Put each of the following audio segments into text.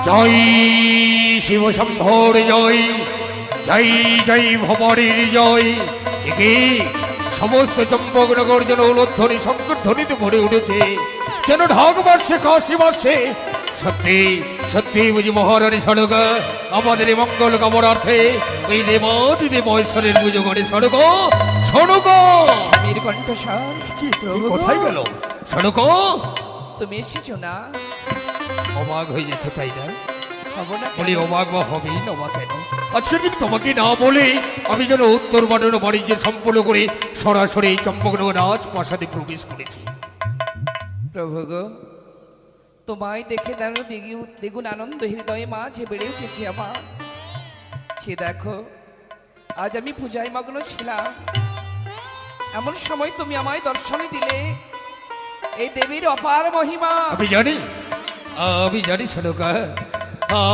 জয় শিব শম্ভর জয়, জয় জয় ভবরের জয়। একে সমস্ত চম্পকনগর যেন উলধ্বনি সংকটধ্বনিতে ভরে উঠেছে, যেন ঢাক বাসছে কাশি বাসছে। সত্যি সত্যি বুঝি মহারানী সড়ক আমাদের এই মঙ্গল কামনার্থে ওই দেবাদি দেবশ্বরের পুজো করে সড়ক সড়ক। বীর কণ্ঠস্বর কি কোথায় গেল সড়ক? তুমি এসেছো না? অবাক হয়ে যেত তাই না? হবো না? বলি অবাক বা হবেই না, অবাক কেন? আজকের দিন তোমাকে না বলে আমি যেন উত্তর বাড়ানো বাণিজ্য সম্পূর্ণ করে সরাসরি চম্পকনগর রাজপ্রাসাদে প্রবেশ করেছি। প্রভু গো, তোমায় দেখে যেন দ্বিগুণ আনন্দ হৃদয়ে মাঝে বেড়ে উঠেছে আমার। সে দেখো, আজ আমি পূজায় মগ্ন ছিলাম, এমন সময় তুমি আমায় দর্শন দিলে। এই দেবীর অপার মহিমা আমি জানি সনকা।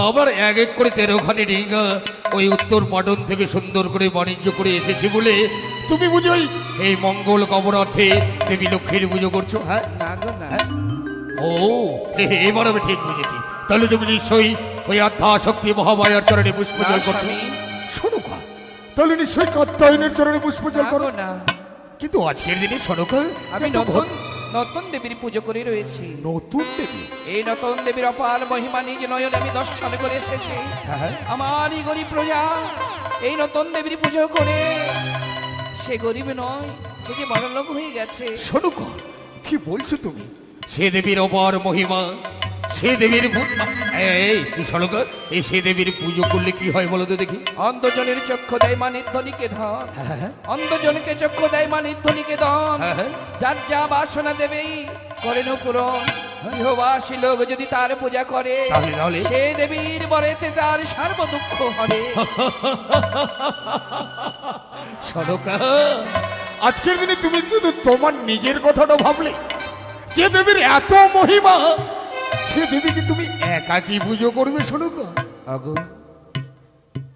আবার এক এক করে 13খানি ডিঙ্গা ওই উত্তর পাটন থেকে সুন্দর করে বাণিজ্য করে এসেছি বলে তুমি বুঝো এই মঙ্গল কামনার্থে দেবী লক্ষ্মীর পুজো করছো। হ্যাঁ না গো না। ও এবার আমি ঠিক বুঝেছি। তাহলে তুমি নিশ্চয়ই ওই আধ্যা শক্তি মহামায়ার চরণে পুষ্পজল করছো। সনকা, তাহলে নিশ্চয়ই কাত্যায়নের চরণে পুষ্পজল করো না। কিন্তু আজকের দিনে সনকা আমি নতুন দেবীর পুজো করে রয়েছি। নতুন দেবী? এই নতুন দেবীর অপার মহিমা নিজ নয়নে আমি দর্শন করে এসেছি। আমারই গরিব প্রজা এই নতুন দেবীর পুজো করে সে গরিব নয়, সে কি বড়লোক হয়ে গেছে। শোনো, কি বলছো তুমি? সে দেবীর অপার মহিমা, সে দেবীর এই সে দেবীর পুজো করলে কি হয় বলো তো দেখি? অন্ধজনের চক্ষু দেয় মা নির্ধনীকে ধন, অন্ধজনকে চক্ষু দেয় মা নির্ধনীকে ধন। যার যা বাসনা দেবেই করেন পূরণ। গৃহবাসী লোক যদি তার পূজা করে তাহলে সে দেবীর বরেতে তার সর্ব দুঃখ হরে। সনকা, আজকের দিনে তুমি শুধু তোমার নিজের কথাটা ভাবলে। যে দেবীর এত মহিমা সে দেবীকে তুমি একাকী পুজো করবে সনকা? আগো,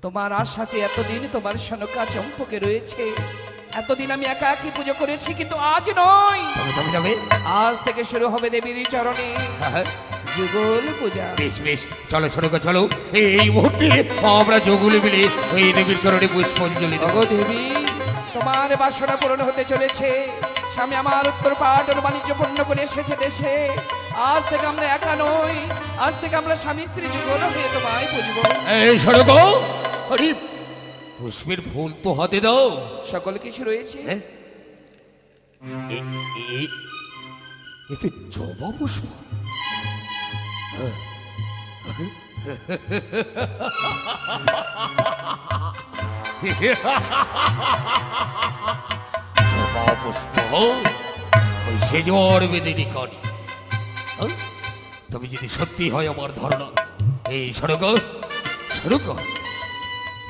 তোমার আশা যে এতদিন তোমার সনকা চম্পকে রয়েছে, এতদিন আমি একাকী পুজো করেছি, কিন্তু আজ নয়। আজ থেকে শুরু হবে দেবীর চরণে যুগল পূজা। বেশ বেশ, চলো সনকা চলো। এই মুহূর্তে আমরা যোগুলে মিলে ওই দেবীর চরণে পুষ্পাঞ্জলি দেব। দেবী, তোমার বাসনা পূরণ হতে চলেছে। স্বামী আমার উত্তর পাটন বাণিজ্য পূর্ণ করে এসেছে দেশে। আজ থেকে আমরা একা নই, আজ থেকে আমরা স্বামী স্ত্রী যুগল হয়ে তোমায় পুজবো। এই সনকা, আরে পুষ্পের ফুল তো হাতে দাও। সকল কিছু রয়েছে। এতে জবা পুষ্প? জবা পুষ্প ওই সেজর বেদিনী কানি। তবে যদি সত্যি হয় আমার ধারণা, এই সড়ক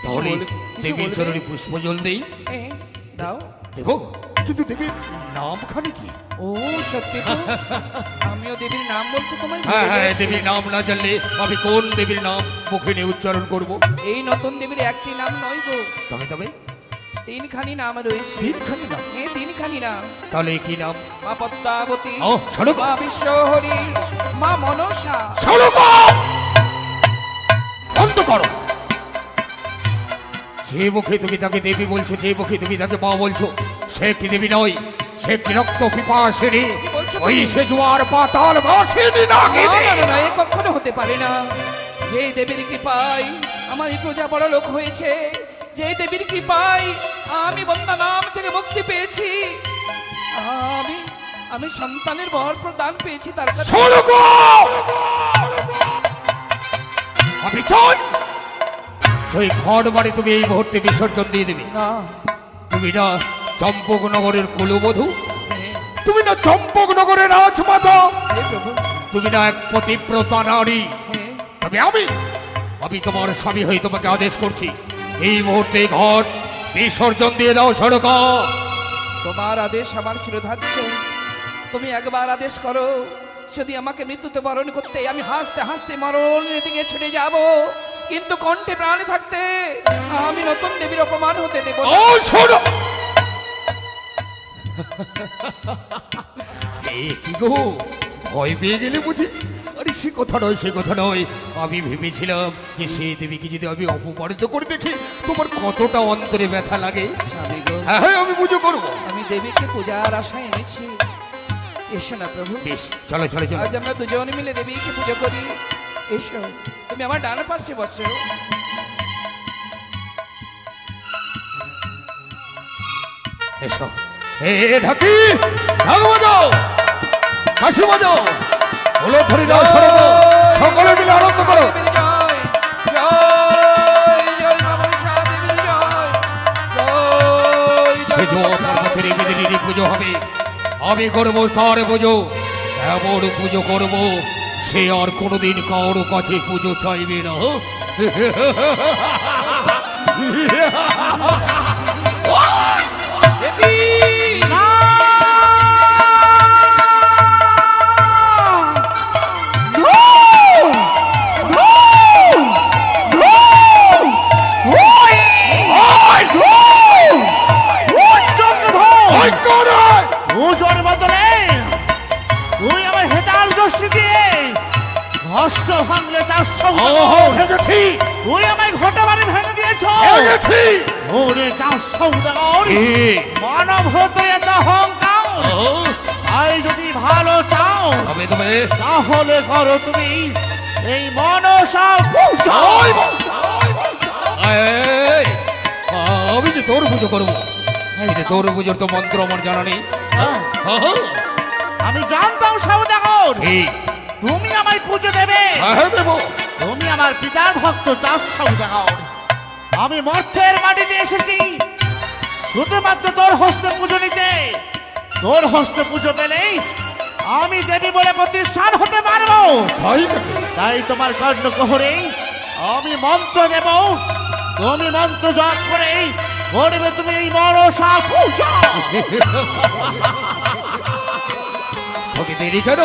তাহলে দেবীর চরণে পুষ্পজল দেই। দাও। দেব, কিন্তু দেবীর নামখানি কি? ও সত্যি তো, আমিও দেবীর নাম বলতে তোমায় হ্যাঁ, দেবীর নাম না জানলে আমি কোন দেবীর নাম মুখে নিয়ে উচ্চারণ করব? এই নতুন দেবীর একটি নাম নয় গো, তবে তিনখানি নাম রয়েছে। তিনখানি নাম? হ্যাঁ, তিনখানি নাম। তাহলে কি নাম? মা পদ্মাবতী, সনকা, মা বিশ্বহরি, মা মনসা। সনকা, বন্ধ করো। যে মুখে তুমি তাকে দেবী বলছো, যে মুখে তুমি তাকে মা বলছো, সে কি দেবী নয়, সে কি রক্ত পিপাসিনী, ওই সে জোয়ার পাতাল বাসিনী না? এ কখনো হতে পারে না। যে দেবীর কৃপায় আমার এই প্রজা বড় লোক হয়েছে, যে দেবীর কৃপায় আমি বন্দা নাম থেকে মুক্তি পেয়েছি, আমি সন্তানের বর প্রদান পেয়েছি তার কাছে। আমি চাই সেই ঘর বাড়ি তুমি এই মুহূর্তে বিসর্জন দিয়ে দেবে। না, তুমি না চম্পকনগরের কুলবধূ, তুমি না চম্পকনগরের রাজমাতা, তুমি না এক পতিব্রতা নারী। তবে আমি তোমার স্বামী হয়ে তোমাকে আদেশ করছি, এই মুহূর্তে ঘর বিসর্জন দিয়ে দাও সনকা। তোমার আদেশ আমার শিরোধার্য। তুমি একবার আদেশ করো, যদি আমাকে মৃত্যুতে বরণ করতে আমি হাসতে হাসতে মরণের দিকে ছুটে যাব, কিন্তু কণ্ঠে প্রাণে থাকতে আমি নতুন দেবীর অপমান হতে দেব না। কি গো, ভয় পেয়ে গেলে বুঝি? আরে সে কথা নয়, সে কথা নয়। আমি ভেবেছিলাম যে সে দেবীকে যদি আমি অপমানিত করে দেখি তোমার কতটা অন্তরে ব্যথা লাগে। স্বামী গো, হ্যাঁ হ্যাঁ, আমি পুজো করবো। আমি দেবীকে পূজার আশায় এনেছি। এসো না প্রভু, বেশ, চলো চলো চলো। আজ আমরা দুজন মিলে দেবীকে পুজো করি। এসো, তুমি আমার ডান পাশে বসো। এসো। এ ঢাকি, ঢাক বাজাও, কাশি বাজাও, হলো ধরে যাও, সরে যাও, সকলে মিলে আনন্দ করো। দেবীর জয়, জয় জয় মা মনসা দেবীর জয়, জয় সে যে জয় আপনার কাছে রেখে দিলি পুজো হবে, আমি করবো তার পুজো। এমন পুজো করবো সে আর কোনোদিন কারো কাছে পুজো চাইবে না। দেবী। ওজোর বদলে তুই আমার হেতাল দোষী দিয়ে হস্ত ভাঙলে চারশো ভেঙেছি, তুই আমায় ঘটা বাড়ি ভেঙে দিয়েছ ভেঙেছি। ওরে চারশো এ, মানব হতে এত অহংকার ও, তাই যদি ভালো চাও তবে তবে তাহলে করো তুমি এই মনসা পূজা। এই, আমি যে তোর পুজো করবো, এই যে তোর পুজোর তো মন্ত্র আমার জানা নেই। হ্যাঁ, হ্যাঁ, আমি জানতাম সৌদাগর এই, তুমি আমায় পুজো দেবে। হ্যাঁ দেবো। তুমি আমার পিতার ভক্ত চাঁদ সৌদাগর। আমি মর্তের মাটিতে এসেছি শুধুমাত্র তোর হস্তে পুজো নিতে। তোর হস্তে পুজো পেলেই আমি দেবী বলে প্রতিষ্ঠান হতে পারবো। তাই নাকি? তাই তোমার কর্ণকোহরে আমি মন্ত্র দেব, তুমি মন্ত্র জপ করেই করবে তুমি এই মনসা পূজা। তোকে দেরি কেন?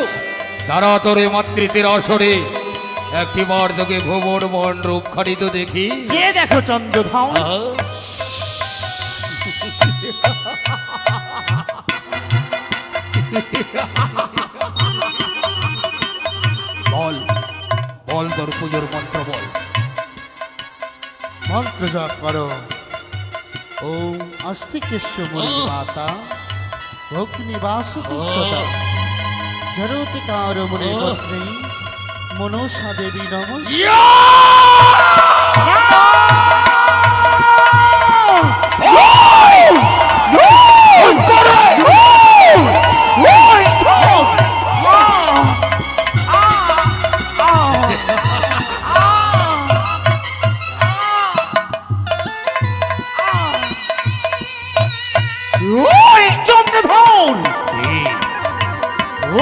তারা তোর মাতৃত্বের আসরে একটিবার তোকে ভুবন মন রূপ খানিত দেখি। যে দেখো চন্দ্রধন, আহ, বল বল তোর পুজোর মন্ত্র বল। মন্ত্র জপ করো। ওম আস্তিকেশ্ব মুনি মাতা ভগ্নিবাস পুস্ততা জরতিকার মুনি গোত্রী মনসা দেবী নমঃ।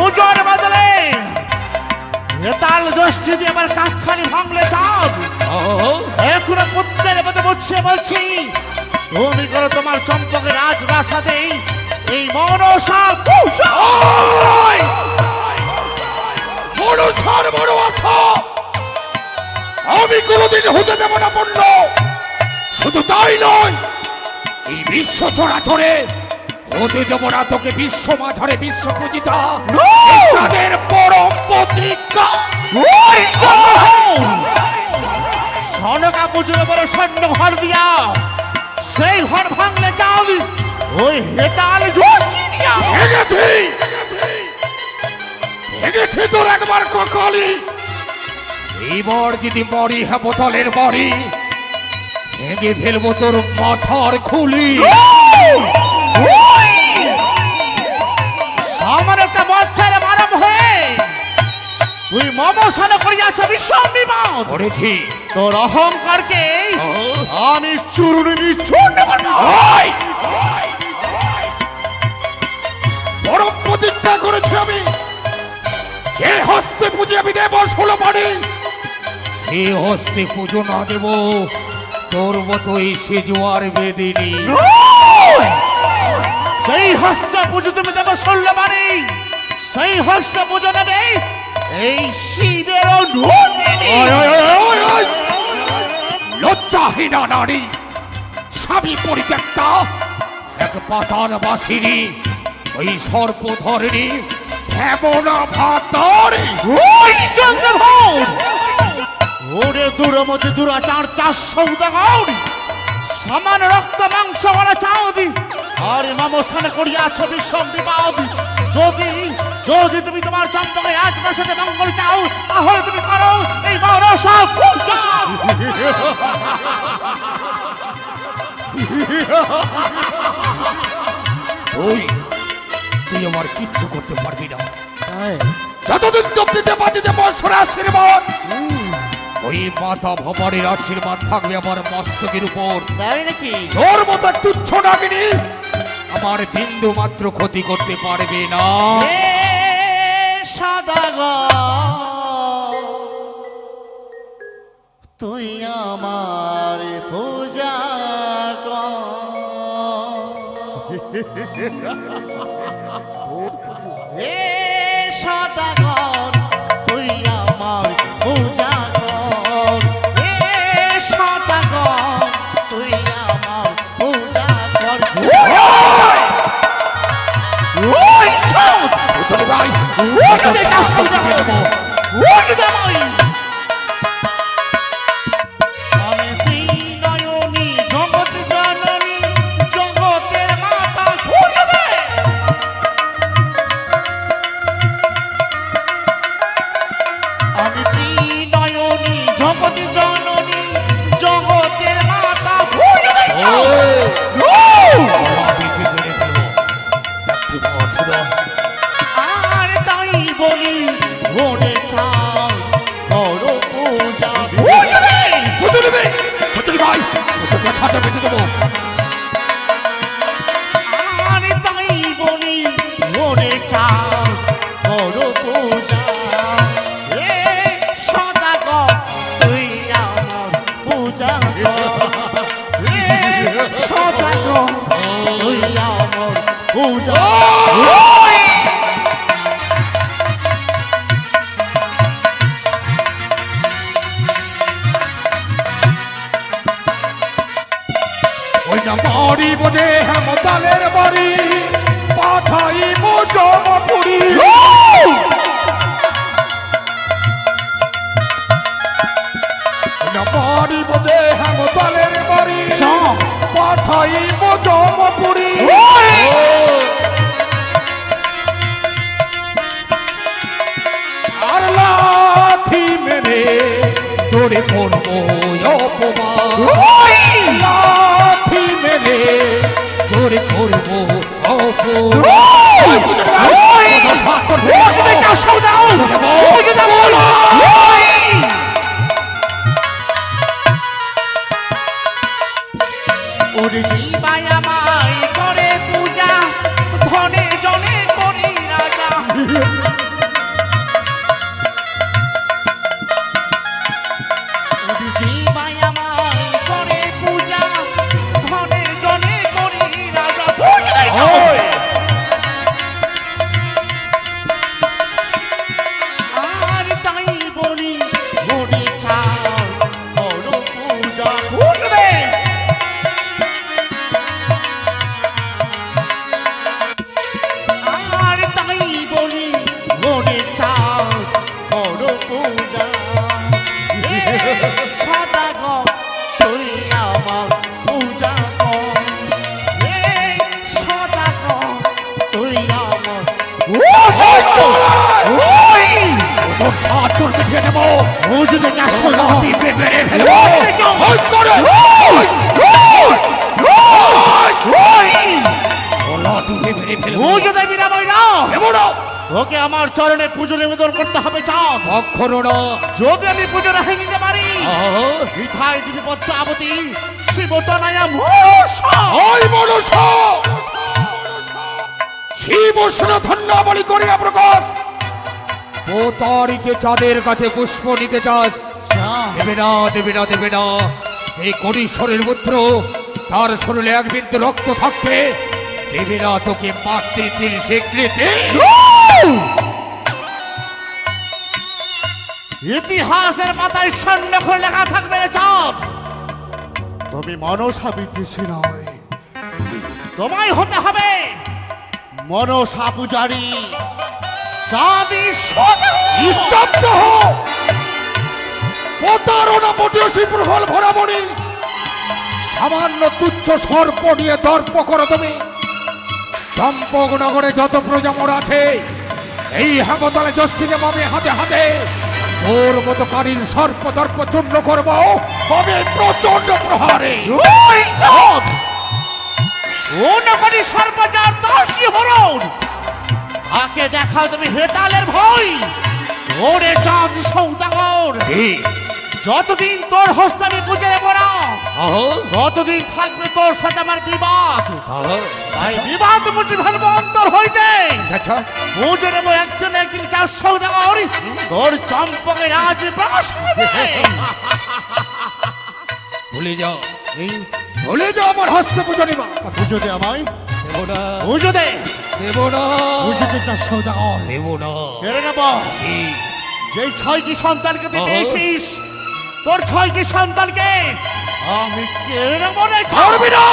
ওজোর বদলে হেতাল দোষটি দিয়ে আমার কাকখানি ভাঙলে চাঁদ। এখনো পুত্রের মধ্যে বসে বলছি তুমি করো তোমার চম্পকের রাজপ্রাসাদে এই মনসা পূজা। মনসার বড় আশা আমি কোনোদিন হতে দেব না পূর্ণ। শুধু তাই নয়, এই বিশ্ব চরাচরে হতে দেব না তোকে বিশ্ব মাঝারে বিশ্ব পূজিতা যাদের পরম প্রতিজ্ঞা। সনকা পুজোর বড় স্বর্ণ ঘর দিয়া সেই ঘর ভাঙলে চাঁদ ওই হেতাল দোষটি দিয়া। ভেঙেছি ভেঙেছি তোর একবার ককালি। এইবার যদি মরি হ্যাঁ বোতলের বাড়ি ভেঙে ফেলবো তোর মাথার খুলি। আমার একটা মধ্যের মানব হয়ে তুই মমসান করিয়াছ বিষম বিপদ। করেছি। তোর অহংকারকে আমি চূর্ণি চূর্ণ করব। বড় প্রতিজ্ঞা করেছি আমি, যে হস্তে পুজো আমি দেব 16 বাড়ি, সে হস্তে পুজো না দেব তোর মতোই সেজুয়ার বেদিনী। সেই হস্ত পুজো তুমি দেব 16 বাড়ি, সেই হস্ত পুজো নেবে এই শিবের নন্দিনী। লজ্জাহীনা নারী, স্বামী পরিত্যক্তা, এক পাতাল বাসিনী, ওই সর্পধরিণী এমন ভাতার ওই চন্দ্রভোর ওরে দূরমতি দুরাচার চাষ সৌদাগর সমান রক্ত মাংস বলা চাঁদি আর মামস্থানে করিয়াছ বিষম বিবাদ যদি যদি তুমি তোমার চম্পকে এক বছরে মঙ্গল চাও তাহলে তুমি করো এই মনসা পূজা। ওই তুই আমার কিচ্ছু করতে পারবি না যতদিন তপ্তিতে বাতিতে বৎসর আশীর্বাদ ওই মাতা ভবানীর আশীর্বাদ থাকবে আমার মস্তকের উপর। তাই নাকি? তোর মতো তুচ্ছ নাগিনী আমার বিন্দু মাত্র ক্ষতি করতে পারবে না। সদাগর তুই আমার পূজা হে সদাগর তুই আমার পূজা কর হে সদাগর তুই আমার পূজা কর। ওই ছোট বুঝলি ভাই ওই যে চাষ সদাগর ওই যে জামাই আমি ত্রিনয়নী জগৎ জননী জগতের মাতা পূজা দে। আমি ত্রিনয়নী জগৎ জননী জগতের মাতা পূজা দে। আর তাই বলি ওরে চাও করো পূজা পূজা দে। বুঝলি ভাই তোকে খাতা বেঁধে দেবো। আর তাই বলি ওরে চাও করো পূজা হে সদাগর তুই আমার পূজা কর হে সদাগর তুই আমার পূজা ওই না বাড়ি বোঝে হেমতালের বাড়ি পাঠাইব জমপুরি। ওই না বাড়ি বোঝে হেমতালের বাড়ি পাঠাইব জমপুরি। আর লাথি মেরে তোরে করবো অপমান লাথি মেরে তোরে করবো ওরে জীবাই আমায় করে পূজা ধনে জনে করি রাজা ওরে জীবাই আমায় করে পূজা ধনে জনে করি রাজা পূজা আর তাই বলি ওরে চাও করো পূজা বুঝবে। আর তাই বলি ওরে চাও করো পূজা হে সদাগর তুই আমার পূজা কর হে সদাগর তুই আমার তোর সাত তোর পিছিয়ে নেবো ও যদি চাষ টিপে মেরে ফেলবো টিপে মেরে ফেলবো ও যদি বিরামই না এমন ওকে আমার চরণে পুজো নিবেদন করতে হবে চাঁদ। কখনো না যদি আমি পুজো রেখে নিতে পারি ইথায় দিবি পদ্মাবতী শিবতনয়া ওই মনসা শিব ধন্যবাড়ি করিয়া প্রকাশ পোতারিতে চাঁদের কাছে পুষ্প নিতে চাস দেবে না দেবে না দেবে না। এই করিশ্বরের পুত্র তার শরীরে এক বিন্দু রক্ত থাকতে দেবে না তোকে মাতৃতির স্বীকৃতি। ইতিহাসের পাতায় স্বর্ণাক্ষরে লেখা থাকবে রে চাঁদ তুমি মনসা বিদ্বেষী নয় তোমায় হতে হবে মনসা পূজারী। চাঁদি সদাগর স্তব্ধ হও! প্রতারণা পটিয়সী প্রবল ভরামণি, সামান্য তুচ্ছ সর্প নিয়ে দর্প করো তুমি। চম্পকনগরে যত প্রজামর আছে, এই হেমতলে যষ্টিকে মামে হাতে হাতে ওর মতো কারীর সর্প দর্প চূর্ণ করবো হবে প্রচন্ড প্রহারে। ওই চাঁদ ও নগরী সর্বজার দাসী হরণ, তাকে দেখাও তুমি হেতালের ভয়। ওরে চাঁদ সৌদাগর, যতদিন তোর হস্তে আমি পুজো নেব না, ততদিন থাকবে তোর সাথে আমার বিবাদ। তাই বিবাদ মুছে ফেলবো অন্তর হইতে। আচ্ছা, পুজো নেবো একজন একদিন চাঁদ সৌদাগর, তোর চম্পকে রাজ ভুলে যাও, ভুলে যাও আমার হস্তে পুজো নিবা। পুজো দে আমায়, দেব না, পুজো দে, দেব না, পুজো দে চাঁদ সৌদাগর। দেব না। কেড়ে নেব কি? যেই 6টি সন্তানকে তুই পেয়েছিস, তোর 6টি সন্তানকে আমি কেড়ে নেব রে। ছাড়বি না,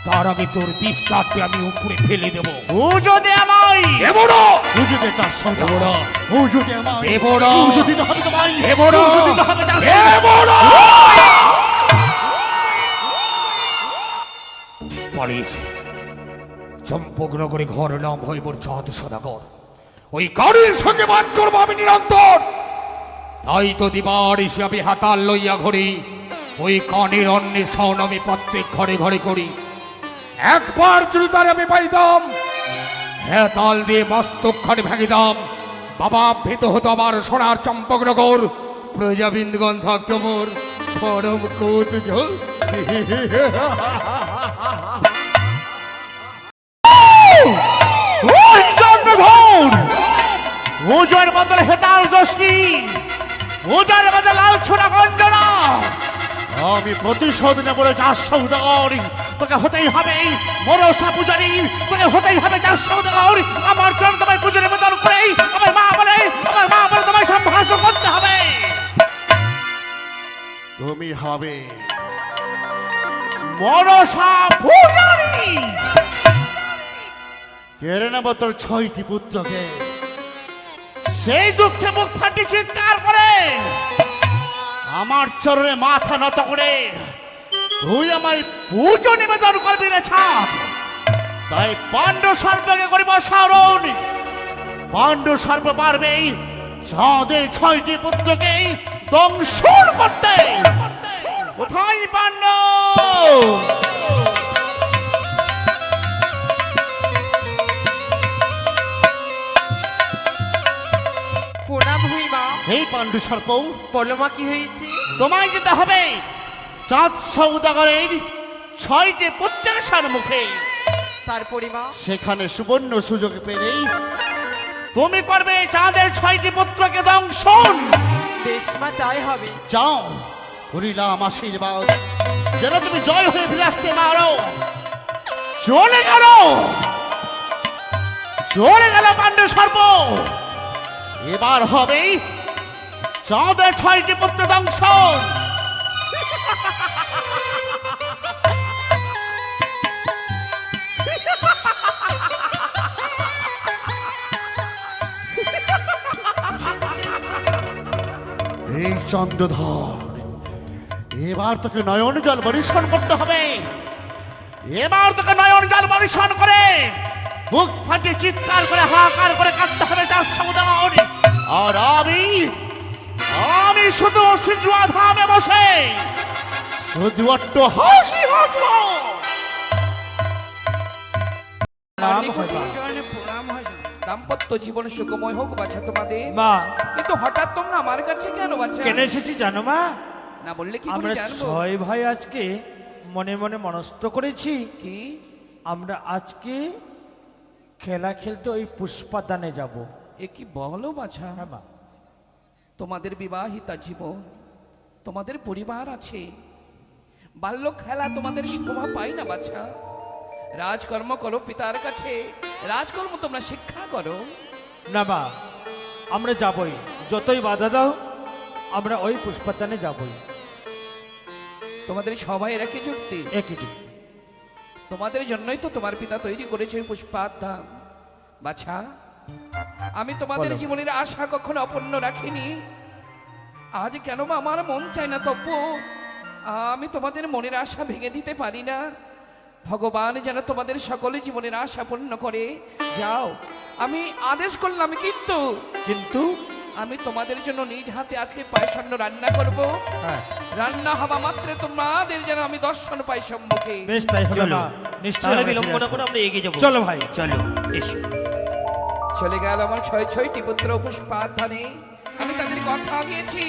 তার আগে তোর বিস্তারটি আমি উপরে ফেলে দেব। পুজো দে আমায়, দেব না, পুজো দে চাঁদ দেব সৌদাগর। না, পুজো দে আমায়, দেব না, পুজো দিতে হবে তোমায়, দেব না, পুজো দিতে হবে চাঁদ দেব সৌদাগর। না। পালিয়েছে চম্পকনগরে, ঘর নাম হইবর চাঁদ সদাগর। ওই কারীর সঙ্গে বাদ করবো আমি নিরন্তর। তাই তো দিবার এসে আমি হাতাল লইয়া ঘড়ি, ওই কানের অন্বেষণ আমি প্রত্যেক ঘরে ঘরে করি। একবার যদি তার আমি পাইতাম, হেতাল দিয়ে মস্তকখানে ভেঙিতাম, বাবা ভীত হতো আমার সোনার চম্পকনগর। প্রজাবিন্দগণ থাকতো মোর পরম কৌতুক। ওই জন্মঘর, পুজোর বদলে হেতাল দোষী, পূজার বদলে লাল ছোড়া গঞ্জনা। আমি প্রতিশোধ নেব রে চাঁদ সৌদাগর। তোকে হতেই হবে মনসা পূজারী, তোকে হতেই হবে চাঁদ সৌদাগর। আমার জন্য তোমায় পুজো নিবেদন করে আমার মা বলে তোমায় সম্ভাষণ করতে হবে। তুমি হবে মনসা পূজারী। কেড়ে নেব তোর 6টি পুত্রকে। সেই দুঃখে মুখ ফাটি চিৎকার করে আমার চরণে মাথা নত করে তুই আমায় পুজো নিবেদন করবি রে ছাপ। তাই পাণ্ডু সর্পকে করিব স্মরণ। পাণ্ডু সর্প পারবে চাঁদের 6টি পুত্রকে দংশন করতে। কোথায় পাণ্ডু? প্রণাম হই মা। এই পাণ্ডু সর্প, বলো মা, কি হয়েছে? তোমায় যেতে হবে চাঁদ সৌদাগরের 6টি পুত্রের সম্মুখে। তারপরে মা? সেখানে সুবর্ণ সুযোগ পেলেই তুমি করবে চাঁদের 6টি পুত্রকে দংশন। বেশ মা, তাই হবে। যাও, করিলাম আশীর্বাদ, যেন তুমি জয় হয়ে ফিরে আসতে পারো। চলে গেল, চলে গেল পাণ্ডু সর্প। এবার হবে চাঁদের 6টি পুত্র দংশন। এই চন্দ্রধর, এবার তোকে নয়ন জল বরিশন করতে হবে। এবার তোকে নয়ন জল বরিশন করে বুক ফাটে চিৎকার করে হাহাকার করে কাটতে হবে তার সৌদাগর। আর আমি শুধু সিজুয়া ধামে বসে শুধু একটু হাসি হাসব। প্রণাম হয়। দাম্পত্য জীবন সুখময় হোক বাছা তোমাদের। মা, কিন্তু হঠাৎ তোমরা আমার কাছে কেন বাছা? কেন এসেছি জানো মা? না বললে কি করে আমরা জানবো? 6 ভাই আজকে মনে মনে মনস্থ করেছি কি? আমরা আজকে খেলা খেলতে ওই পুষ্পাদানে যাব। এ কি বলো বাছা? হ্যাঁ মা। তোমাদের বিবাহিতা জীবন, তোমাদের পরিবার আছে, বাল্য খেলা তোমাদের শোভা পায় না বাছা। রাজকর্ম করো পিতার কাছে, রাজকর্ম তোমরা শিক্ষা করো। না মা, আমরা যাবই, যতই বাধা দাও আমরা ওই পুষ্পাদানে যাবই। তোমাদের সবাই একই যুক্তি। একই দিন। তোমাদের জন্যই তো তোমার পিতা তৈরি করেছে ওই পুষ্পাধাম বাছা। আমি তোমাদের বলো। জীবনের আশা কখনো অপূর্ণ রাখিনি। আজ কেন বা আমার মন চায় না তবু আমি তোমাদের মনের আশা ভেঙে দিতে পারি না। ভগবান যেন তোমাদের সকলে জীবনের আশা পূর্ণ করে। যাও, আমি আদেশ করলাম, কিন্তু আমি তোমাদের জন্য নিজ হাতে আজকে পায়সান্ন রান্না করব। হ্যাঁ রান্না হওয়া মাত্র তোমাদের যেন আমি দর্শন পাই সম্মুখে। বেশ তাই হবে চলো না, নিশ্চয় তাহলে আমরা বিলম্ব ফিরে না আসবো। করে আমরা এগিয়ে যাবো। চলো ভাই। চলো এসো। চলে গেল আমার ছয়টি পুত্র পুষ্পাধানে। আমি তাদের কথা দিয়েছি,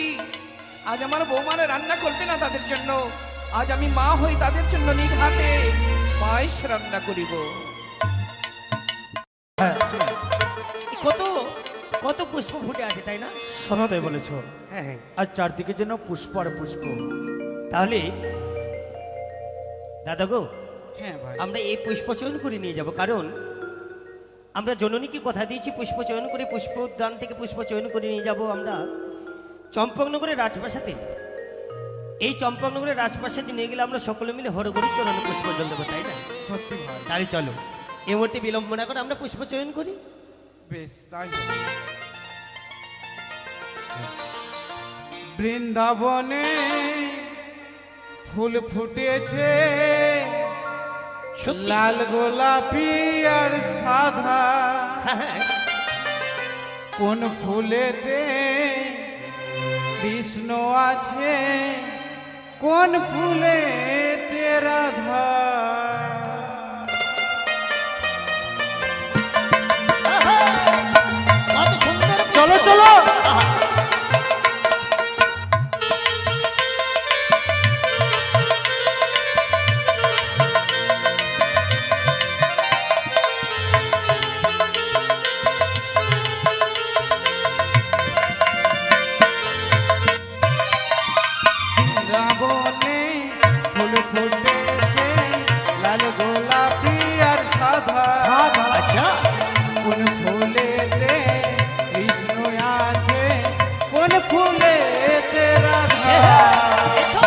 আজ আমার বৌমারা রান্না করবে না তাদের জন্য। আজ আমি মা হই তাদের জন্য নিজ হাতে পায়েস রান্না করিব। হ্যাঁ কত কত পুষ্প ফুটে আছে তাই না? সত্যই বলেছো। হ্যাঁ হ্যাঁ। আর চারদিকে যেন পুষ্প আর পুষ্প। তাহলে দাদা গো, হ্যাঁ ভাই, আমরা এই পুষ্প চয়ন করে নিয়ে যাব, কারণ আমরা জননীকে কথা দিয়েছি পুষ্প চয়ন করে, পুষ্প উদ্যান থেকে পুষ্প চয়ন করে নিয়ে যাব আমরা চম্পকনগরের রাজপ্রাসাদে। এই চম্পকনগরের রাজপ্রাসাদে নিয়ে গেলে আমরা সকলে মিলে হরগরি চরণে পুষ্প জল দেবো, তাই না? সত্যি ভাই। তাহলে চলো এই মুহূর্তে বিলম্ব না করে আমরা পুষ্প চয়ন করি। বেশ তাই হবে। বৃন্দাবনে ফুল ফুটেছে, সত্যি? লাল গোলাপি আর সাদা। হ্যাঁ হ্যাঁ। কোন ফুলেতে কৃষ্ণ আছে, কোন ফুলেতে রাধা। কত সুন্দর পুষ্প। চলো চলো। বৃন্দাবনে ফুল ফুটেছে, লাল গোলাপি আর সাদা। আচ্ছা, কোন ফুলেতে কৃষ্ণ আছে, কোন ফুলেতে রাধা। এসো।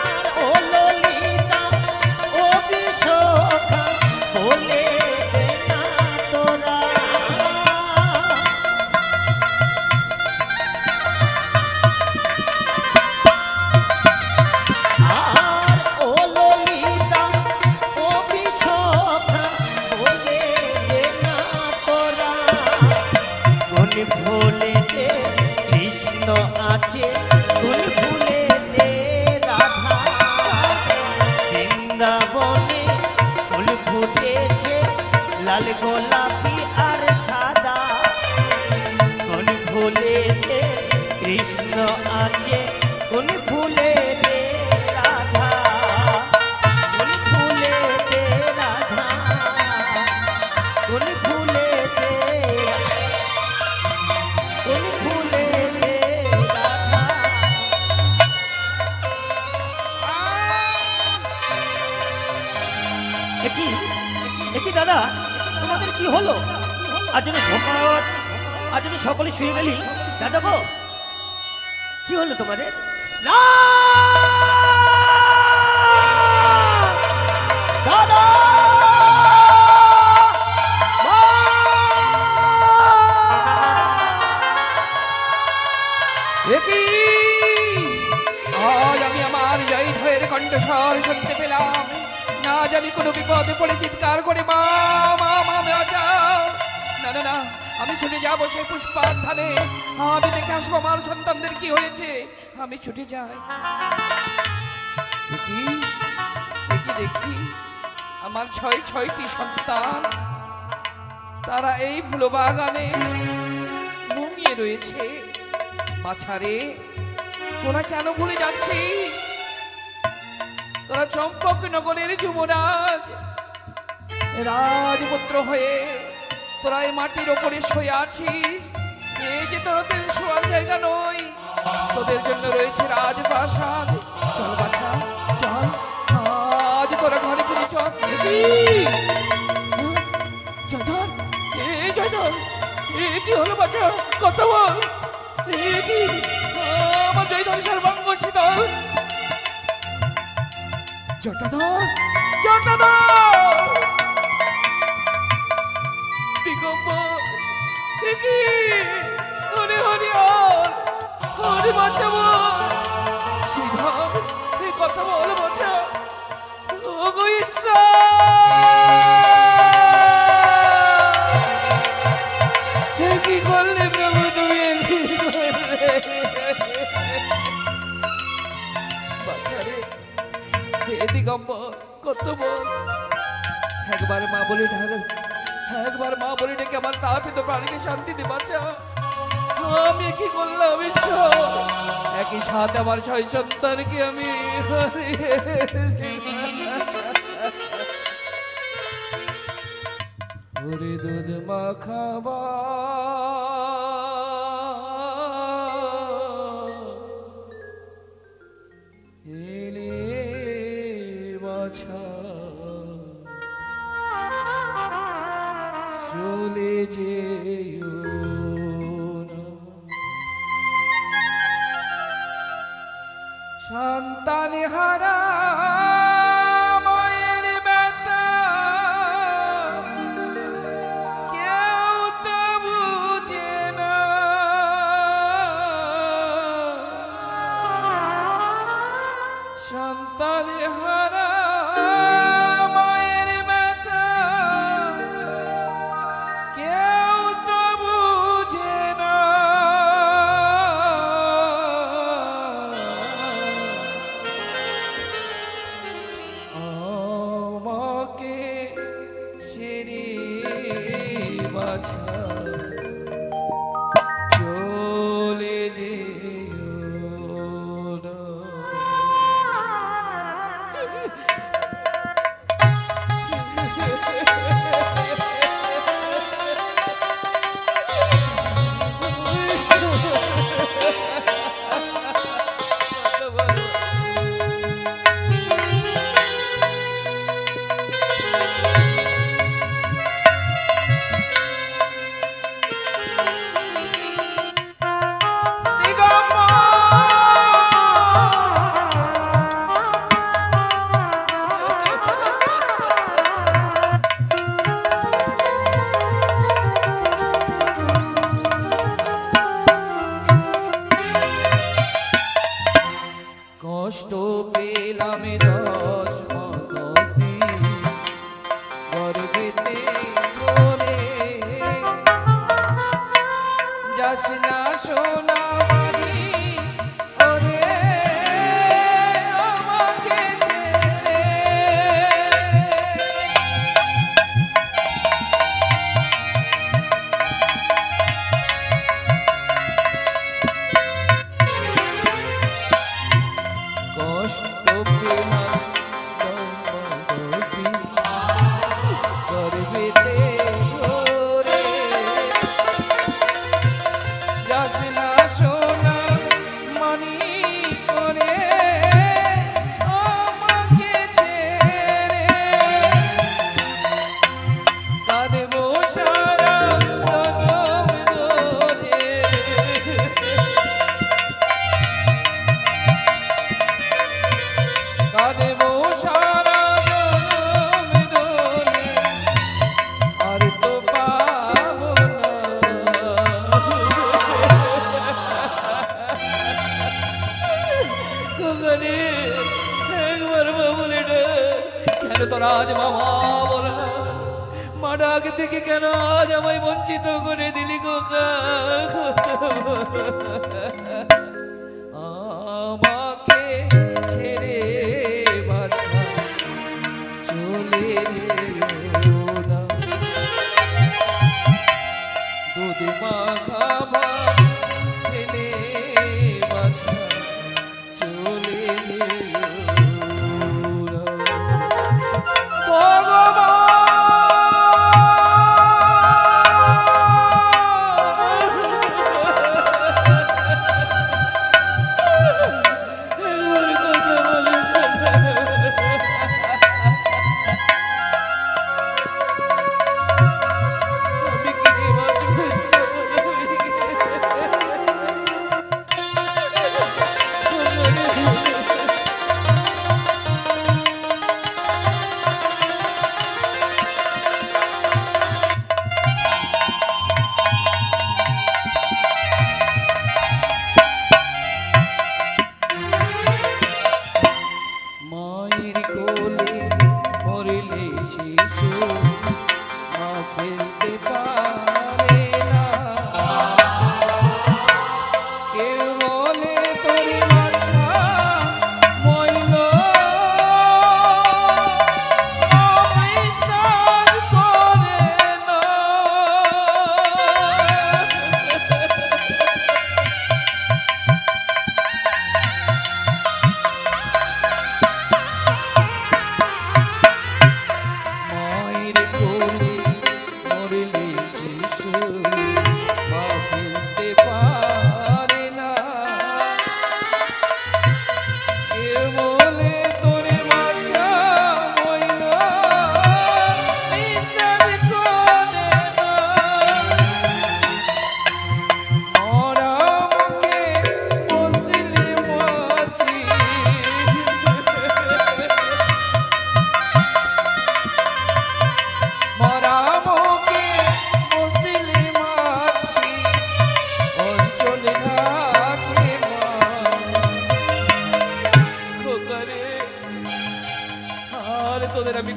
আর ও ললিতা, ও বিশোখা, বলে দে না তোরা। আর ও ললিতা, ও বিশোখা, বলে দে না তোরা। কোন ফুলেতে কৃষ্ণ আছে, কোন ফুলেতে রাধা। বৃন্দাবনে ফুল ফুটেছে, লাল গোলাপি আর সাদা। কোন ফুলেতে কৃষ্ণ আছে, কোন ফুলেতে রাধা। কোন ফুলেতে রাধা, কোন ফুলেতে কোন ফুলেতে রাধা। একই একই দাদা, তোমাদের কি হলো? আজ যদি সকলে শুয়ে গেলি দাদা গো, কি হলো তোমাদের? না দাদা, মা! একই আজ আমি আমার জয় ধয়ের কণ্ঠস্বর শুনতে পেলাম। না জানি কোনো বিপদে পড়ে চিৎকার করে মা মা মা বাঁচাও। না না না, আমি ছুটে যাবো সেই পুষ্পাধানে। আমি দেখে আসবো আমার সন্তানদের কি হয়েছে। আমি ছুটে যাই। দেখি দেখি দেখি আমার ছয়টি সন্তান, তারা এই ফুলবাগানে ঘুমিয়ে রয়েছে। বাছারে, তোরা কেন ভুলে যাচ্ছিস? তোরা চম্পকনগরের যুবরাজ, রাজপুত্র হয়ে তোরা এই মাটির ওপরে শুয়ে আছিস। এই যে তোদের শোয়ার জায়গা নয়, তোদের জন্য রয়েছে রাজপ্রাসাদ। চল বাছা চল, আজ তোরা ঘরে ফিরে চল। কি হলো বাছা, কথা বল। কি আমার জয়ধর সর্বাঙ্গ শীতল। জটাধর, জটাধর, দিগম্বর, কি হরি হরি হরি বাছা বল। শ্রীধর, এই কথা বল বাছা। ওগো ঈশ্বর, কি করলে প্রভু তুমি, কি করলে বাছারে। হে দিগম্বর, কত বল। একবার মা বলে ঢাকা, একবার মা বলে ডেকে আমার তাপিত প্রাণীকে শান্তি দে বাছা। আমি কি করলাম ঈশ্বর, একই সাথে আমার 6 সন্তানকে আমি হারিয়ে দিলাম। ওরে দুধ মাখাবা এলে বাছা, চলে যেও না। সন্তান হারা মায়ের ব্যথা কেউ তো বুঝে না। সন্তান হারা মায়ের ব্যথা কেউ তো বুঝে না। আমাকে ছেড়ে বাছা চলে যেও না। কষ্ট পেলাম 10 দিন গর্ভেতে করে, যাস না সোনা বাড়ি ওরে আমাকে ছেড়ে। কষ্ট পেলাম গর্ভেতে করে, যাস না সোনা মানি করে আমাকে ছেড়ে। কাঁদবো সারা জনম ধরে, কাঁদবো সারা জনম ধরে, আর তো পাবো না। গগনে একবার বলে কেন তোর আজ মামা বলে না? মা ডাক থেকে কেন আজ আমায় বঞ্চিত করে দিলি গোকা? আমাকে ছেড়ে বাছা চলে যেও না। দুধ মাখা ভাত ফেলে বাছা চলে যেও না। ভগবান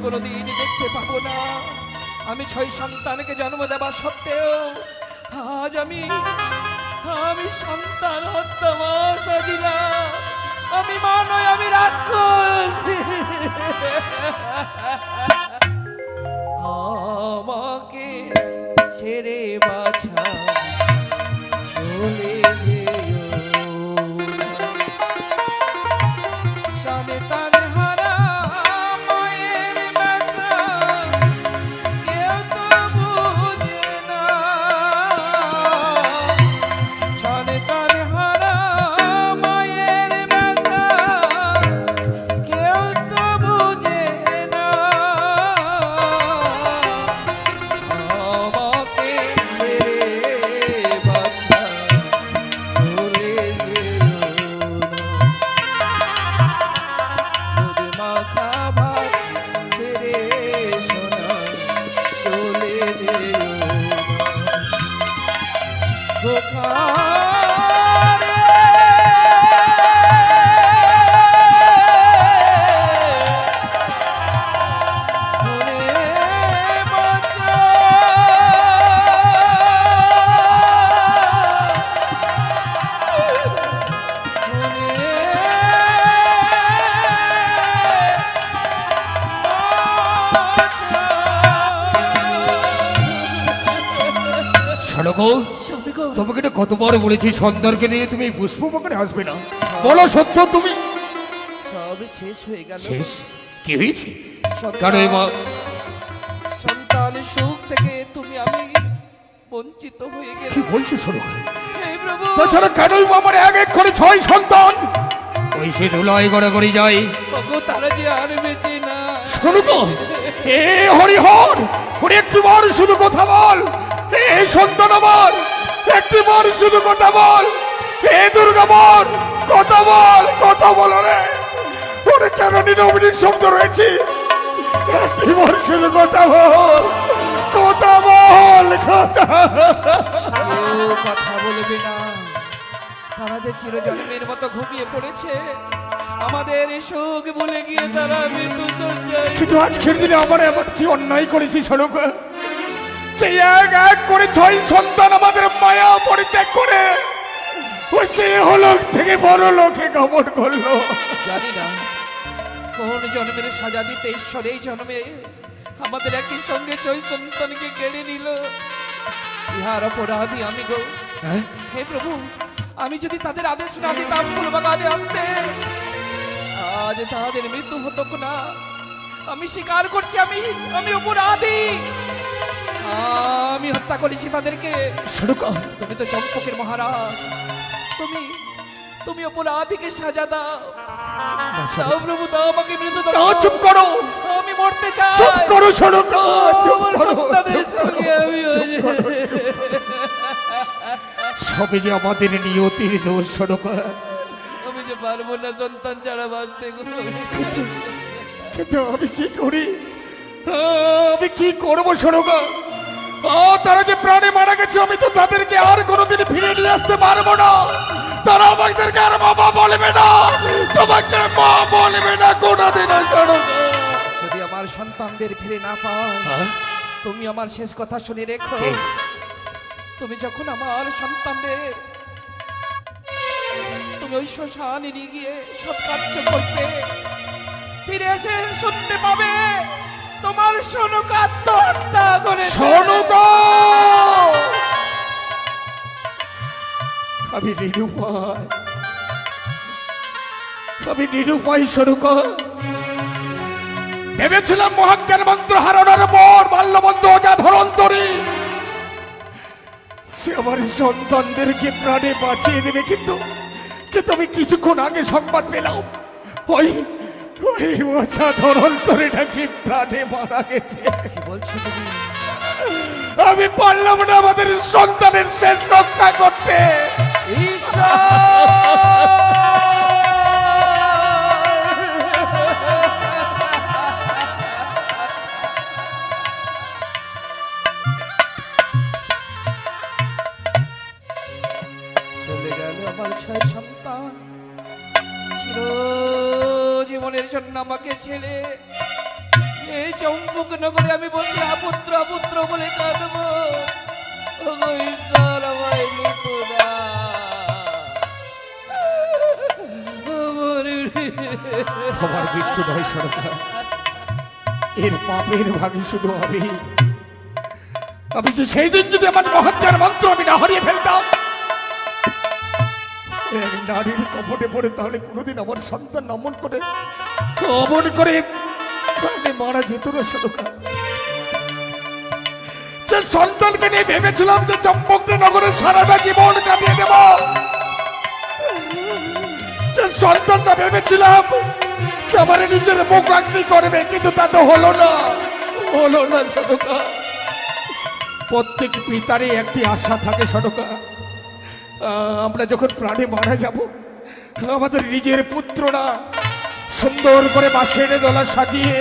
কোনোদিন দেখতে পাবো না। আমি 6 সন্তানকে জন্ম দেওয়া সত্ত্বেও আজ আমি সন্তান হত্যা মা সাজিলা। আমি মা নয়, আমি রাক্ষস। আমাকে ছেড়ে বাছা চলে যেও না। স্বামী তার হারা মায়ের ব্যথা কেউ তো বুঝে না। স্বামী তার হারা মায়ের ব্যথা কেউ তো বুঝে না। আমাকে ছেড়ে বাছা চলে যেও না। দুধ মাখা ভাত ছেড়ে সোনা চলে যেও না। খোকা রে, মনে বাঁচা। শোনো গো, তোমাকে তো কতবার বলেছি সন্তানকে নিয়ে তুমি এই পুষ্পবাগানে আসবে না। বলো সত্য, তুমি সব শেষ হয়ে গেল। শেষ কি হয়েছে? সন্তান- কেন এই মা সন্তানের সুখ থেকে আমি বঞ্চিত হয়ে কি গেলাম। বলছো? শোনো, হে প্রভু, তাছাড়া কেনই মা আমার এক এক করে 6 সন্তান ওই সে ধুলাই গড়াগড়ি যায়। ওগো, তারা যে আর বেঁচে না। শোনো তো, এ হরিহর, ওরে একটিবার শুধু কথা বল। এ সন্তান আমার, একটিবার শুধু কথা বল। হে দুর্গা বল, কথা বল, কথা বল রে। ওরে কেন নিরবিনী শব্দ রয়েছে? একটিবার শুধু কথা বল, কথা বল, কথা। কেউ কথা বলবে না। তারা যে চিরজন্মের মতো ঘুমিয়ে পড়েছে। আমাদের এই সুখ ভুলে গিয়ে তারা মৃত্যু সজ্জায়। কিন্তু আজকের দিনে আমার এমন কি অন্যায় করেছি শোনো, সেই এক এক করে 6 সন্তান আমাদের মায়া পরিত্যাগ করে ও সে হলক থেকে বড় লোকে গমন করলো। জানি না কোন জন্মের সাজা দিতে ঈশ্বর এই জন্মে আমাদের একই সঙ্গে 6 সন্তানকে কেড়ে নিল। ইহার অপরাধী আমি গো। হ্যাঁ? হে প্রভু, আমি যদি তাদের আদেশ না দিতাম ফুলবাগানে আসতে, আজ তাদের মৃত্যু হতো না। আমি স্বীকার করছি, আমি অপরাধী। আমি হত্যা করেছি তাদেরকে। শোনো, তুমি তো চম্পকের মহারাজ। তুমি অপরাধীকে সাজা দাও। দাও প্রভু, দাও আমাকে মৃত্যু দাও। তাও চুপ করো, আমি মরতে চাই। চুপ করো, শোনো, চুপ আমার করো, সন্তানের চুপ করো। সঙ্গে আমি সবে যে আমাদের নিয়তির দোষ। শোনো, আমি যে পারবো না সন্তান ছাড়া বাঁচতে গো। কিন্তু আমি কি করি, আমি কি করবো? শোনো, তারা যে প্রাণে মারা গেছে, আমি তো তাদেরকে আর কোনোদিন ফিরে নিয়ে আসতে পারবো না। তারা আমাদেরকে আর বাবা বলবে না, তোমাকে মা বলবে না কোনোদিন। শোনো, যদি আমার সন্তানদের ফিরে না পাও, তুমি আমার শেষ কথা শুনে রেখো। কি? তুমি যখন আমার সন্তানদের তুমি ওই শ্মশানে নিয়ে গিয়ে সৎ কার্য করবে, ফিরে এসে শুনতে পাবে তোমার সনুক আত্মহত্যা করে। শোনো, আমি নিরুপায়। শোনো, ভেবেছিলাম মহাজ্ঞান মন্ত্র হারানোর পর বাল্যবন্ধু অজা ধরন্তরী সে আমার সন্তানদেরকে প্রাণে বাঁচিয়ে দেবে, কিন্তু আমি কিছুক্ষণ আগে সংবাদ পেলাম ওই অজা ধরন্তরী নাকি প্রাণে মারা গেছে। কি বলছো তুমি? আমি পারলাম না আমাদের সন্তানের শেষ রক্ষা করতে। চলে গেল আমার 6 সন্তান, চিরজীবনের জন্য আমাকে ছেড়ে এই চম্পক নগরে আমি বসে আপুত্র আপুত্র বলে কাঁদবো। ওগো ঈশ্বর, আমায় মৃত্যু দাও। তোমার মৃত্যু নয় সরকার, এর পাপের ভাগী শুধু আমি। আমি যে সেই দিন যদি আমার মহত্যার মন্ত্র আমি না হারিয়ে ফেলতাম, এক নারীর কপটে পড়ে, তাহলে কোনোদিন আমার সন্তান অমন করে প্রাণে মারা যেত না সরকার। যে সন্তানকে নিয়ে ভেবেছিলাম যে চম্পকটি নগরে সারাটা জীবন কাটিয়ে দেব, যে সন্তানটা ভেবেছিলাম যে আমার নিজের মুখ আগ্নি করবে, কিন্তু তা তো হলো না সরকার। প্রত্যেক পিতারই একটি আশা থাকে সরকার, আমরা যখন প্রাণে মারা যাব, আমাদের নিজের পুত্ররা সুন্দর করে বাঁশের দোলা সাজিয়ে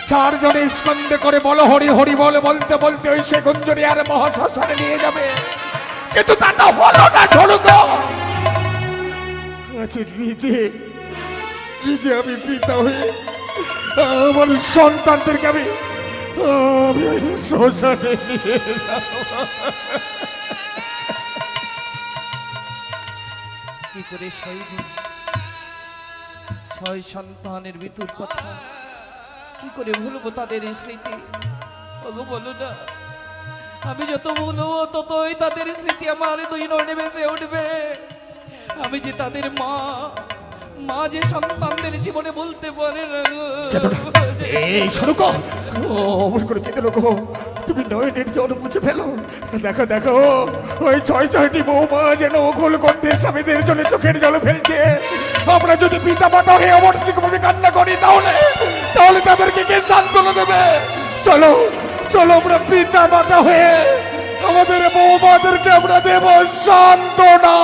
চারজনে স্কন্দে করে বল হরি হরি বল বলতে বলতে ওই সে গুঞ্জরি আর মহাশ্মশানে নিয়ে যাবে, কিন্তু তা তো হলো না সরকার। আচ্ছা, নিজে আমি পিতা হয়ে আমার সন্তানদেরকে আমি শ্মশানে নিয়ে যাব। কি করে সইব ছয় সন্তানের মৃত্যুর কথা? কি করে ভুলবো তাদের স্মৃতি? ওগো বলো না, আমি যত বলবো ততই তাদের স্মৃতি আমার দুই নয়নে ভেসে উঠবে। আমি যে তাদের মা, মা যে সন্তানদের জীবনে বলতে পারে না গো। এই সরকার, অমর করে কেঁদে লোক, তুমি নয়নের জল মুছে ফেলো। দেখো দেখো, ওই ছয়টি বৌমা যেন গোল গন্ধের স্বামীদের জন্য চোখের জল ফেলছে। আমরা যদি পিতা মাতা হয়ে অমরভাবে কান্না করি, তাহলে তাদেরকে কে সান্ত্বনা দেবে? চলো চলো, আমরা পিতা মাতা হয়ে আমাদের বৌমাদেরকে আমরা দেব সান্ত্বনা।